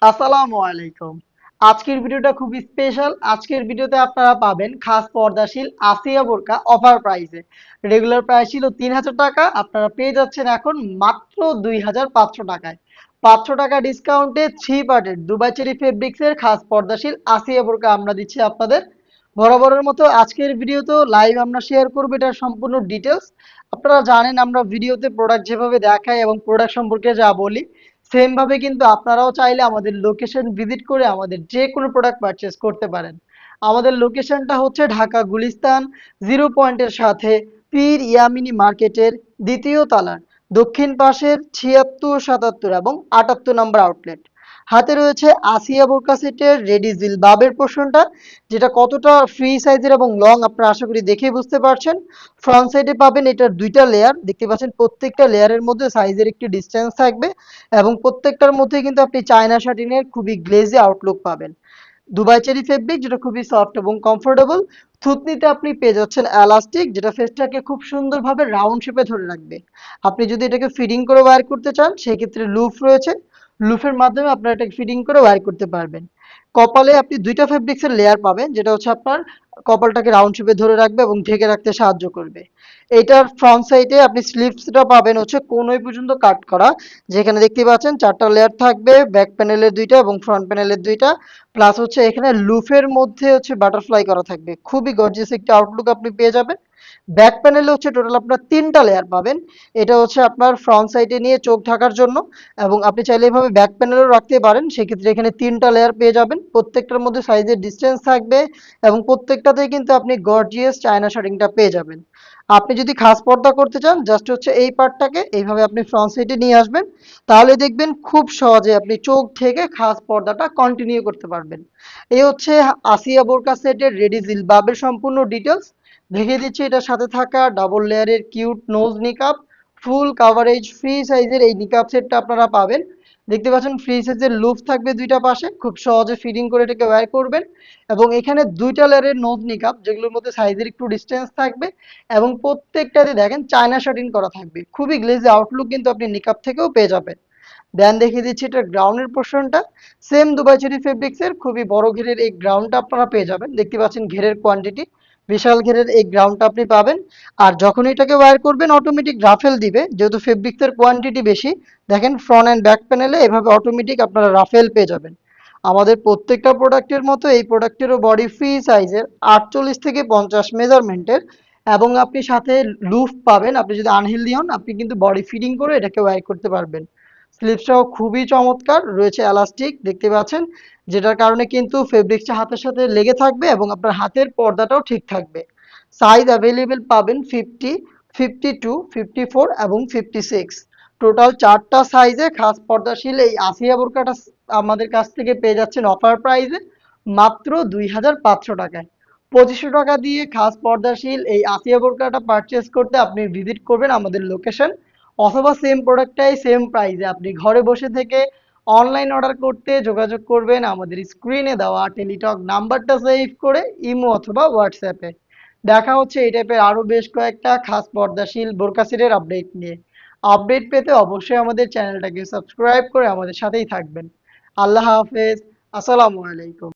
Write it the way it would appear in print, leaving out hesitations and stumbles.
আসসালামু আলাইকুম। আজকের ভিডিওটা খুবই স্পেশাল। আজকের ভিডিওতে আপনারা পাবেন খাস পর্দাশীল আসিয়া বোরকা অফার প্রাইসে। রেগুলার প্রাইস ছিল ৩,০০০ টাকা, আপনারা পেয়ে যাচ্ছেন এখন মাত্র ২,৫০০ টাকায়। ৫০০ টাকা ডিসকাউন্টে 3 পার্টের দুবাই চেরি ফেব্রিক্সের খাস পর্দাশীল আসিয়া বোরকা আমরা দিচ্ছি আপনাদের। বরাবরের মতো আজকের ভিডিওতেও লাইভ আমরা শেয়ার করবো এটার সম্পূর্ণ ডিটেলস। আপনারা জানেন আমরা ভিডিওতে প্রোডাক্ট যেভাবে দেখাই এবং প্রোডাক্ট সম্পর্কে যা বলি সেম ভাবে কিন্তু আপনারাও চাইলে আমাদের লোকেশন ভিজিট করে আমাদের যে কোনো প্রোডাক্ট পারচেস করতে পারেন। আমাদের লোকেশনটা হচ্ছে ঢাকা গুলিস্তান জিরো পয়েন্টের সাথে পীর ইয়ামিনী মার্কেটের দ্বিতীয় তলার দক্ষিণ পাশের ৭৬, ৭৭ এবং ৭৮ নম্বর আউটলেট। হাতে রয়েছে আসিয়া বোরকা সেটের রেডি জিলবাবের পোর্শনটা, যেটা কতটা ফ্রি সাইজের এবং লং আপনারা আশা করি দেখেই বুঝতে পারছেন। ফ্রন্ট সাইডে পাবেন এটার দুইটা লেয়ার, দেখতে পাচ্ছেন প্রত্যেকটা লেয়ারের মধ্যে সাইজের একটি ডিস্টেন্স থাকবে এবং প্রত্যেকটার মধ্যে কিন্তু আপনি চায়না শাটিনের খুবই গ্লেজি আউটলুক পাবেন। দুবাই চেরি ফেব্রিক যেটা খুবই সফট এবং কমফোর্টেবল। থুতনিতে আপনি পেয়ে যাচ্ছেন এলাস্টিক, যেটা ফেসটাকে খুব সুন্দরভাবে রাউন্ড শেপে ধরে রাখবে। আপনি যদি এটাকে ফিডিং করে ওয়্যার করতে চান সেক্ষেত্রে লুফ রয়েছে, লুফের মাধ্যমে আপনারা এটাকে ফিডিং করে ওয়্যার করতে পারবেন। কপালে আপনি দুইটা ফেব্রিক্সের লেয়ার পাবেন, যেটা হচ্ছে আপনার কপালটাকে রাউন্ড শেপে ধরে রাখবে এবং ঢেকে রাখতে সাহায্য করবে। এটার ফ্রন্ট সাইডে আপনি স্লিভসটা পাবেন হচ্ছে কোনই পর্যন্ত কাট করা, যেখানে দেখতে পাচ্ছেন 4টা লেয়ার থাকবে, ব্যাক প্যানেলের 2টা এবং ফ্রন্ট প্যানেলের 2টা। প্লাস হচ্ছে এখানে লুফের মধ্যে হচ্ছে বাটারফ্লাই করা থাকবে, খুবই গর্জিয়াস একটা আউটলুক আপনি পেয়ে যাবেন। ব্যাক প্যানেলে হচ্ছে টোটাল আপনার 3টা লেয়ার পাবেন। এটা হচ্ছে আপনার ফ্রন্ট সাইডে নিয়ে চোখ ঢাকার জন্য, এবং আপনি চাইলে এভাবে ব্যাক প্যানেলও রাখতে পারেন, সেক্ষেত্রে এখানে 3টা লেয়ার পেয়ে যাবেন। প্রত্যেকটার মধ্যে সাইজের ডিস্টেন্স থাকবে এবং প্রত্যেকটাতেই কিন্তু আপনি গর্জিয়াস চায়না শার্টিংটা পেয়ে যাবেন। আপনি যদি খাস পর্দা করতে চান জাস্ট হচ্ছে এই পার্টটাকে এইভাবে আপনি ফ্রন্ট সাইডে নিয়ে আসবেন, তাহলে দেখবেন খুব সহজে আপনি চোখ থেকে খাস পর্দাটা কন্টিনিউ করতে পারবেন। এই হচ্ছে আসিয়া বোরকা সেটের রেডি জিলবাবের সম্পূর্ণ ডিটেলস। দেখিয়ে দিচ্ছি এটার সাথে থাকা ডাবল লেয়ারের কিউট নোজ নিকাপ, ফুল কাভারেজ ফ্রি সাইজের এই নিকাপ সেটটা আপনারা পাবেন। দেখতে পাচ্ছেন ফ্রি সাইজের লুপ থাকবে দুইটা পাশে, খুব সহজে ফিটিং করে এটাকে ওয়্যার করবেন। এবং এখানে দুইটা লেয়ারের নোজ নিকাপ, যেগুলোর মধ্যে সাইজের একটু ডিস্টেন্স থাকবে এবং প্রত্যেকটাতে দেখেন চায়না শার্টিং করা থাকবে, খুবই গ্লেজি আউটলুক কিন্তু আপনি নিকাপ থেকেও পেয়ে যাবেন। দেন দেখিয়ে দিচ্ছি এটা গ্রাউন্ডের পোর্শনটা। সেম দুবাই চেরি ফেব্রিক্সের খুবই বড় ঘেরের এই গ্রাউন্ডটা আপনারা পেয়ে যাবেন। দেখতে পাচ্ছেন ঘেরের কোয়ান্টিটি, বিশাল ঘেরের এই গ্রাউন্ডটা আপনি পাবেন। আর যখন এটাকে ওয়্যার করবেন অটোমেটিক রাফেল দিবে, যেহেতু ফেব্রিক্সের কোয়ান্টিটি বেশি। দেখেন ফ্রন্ট অ্যান্ড ব্যাক প্যানেলে এভাবে অটোমেটিক আপনারা রাফেল পেয়ে যাবেন। আমাদের প্রত্যেকটা প্রোডাক্টের মতো এই প্রোডাক্টেরও বডি ফ্রি সাইজের 48 থেকে 50 মেজারমেন্টের, এবং আপনি সাথে লুফ পাবেন। আপনি যদি আনহেলদি হন আপনি কিন্তু বডি ফিটিং করে এটাকে ওয়্যার করতে পারবেন। স্লিপসটাও খুবই চমৎকার, রয়েছে এলাস্টিক দেখতে পাচ্ছেন, যেটার কারণে কিন্তু ফেব্রিক্সটা হাতের সাথে লেগে থাকবে এবং আপনার হাতের পর্দাটাও ঠিক থাকবে। সাইজ অ্যাভেলেবেল পাবেন 50, 52, 54 এবং 56। টোটাল 4টা সাইজে খাস পর্দাশীল এই আসিয়া বোরকাটা আমাদের কাছ থেকে পেয়ে যাচ্ছেন অফার প্রাইসে মাত্র ২,৫০০ টাকায়। ২৫০০ টাকা দিয়ে খাস পর্দাশীল এই আসিয়া বোরকাটা পারচেস করতে আপনি ভিজিট করবেন আমাদের লোকেশন, অথবা সেম প্রোডাক্টটাই সেম প্রাইসে আপনি ঘরে বসে থেকে অনলাইন অর্ডার করতে যোগাযোগ করবেন আমাদের স্ক্রিনে দেওয়া টেলিটক নাম্বারটা সেভ করে ইমো অথবা হোয়াটসঅ্যাপে। দেখা হচ্ছে এই টাইপের আরো বেশ কয়েকটা খাস পর্দাশীল বোরকা সেটের আপডেট নিয়ে। আপডেট পেতে অবশ্যই আমাদের চ্যানেলটাকে সাবস্ক্রাইব করে আমাদের সাথেই থাকবেন। আল্লাহ হাফেজ। আসসালামু আলাইকুম।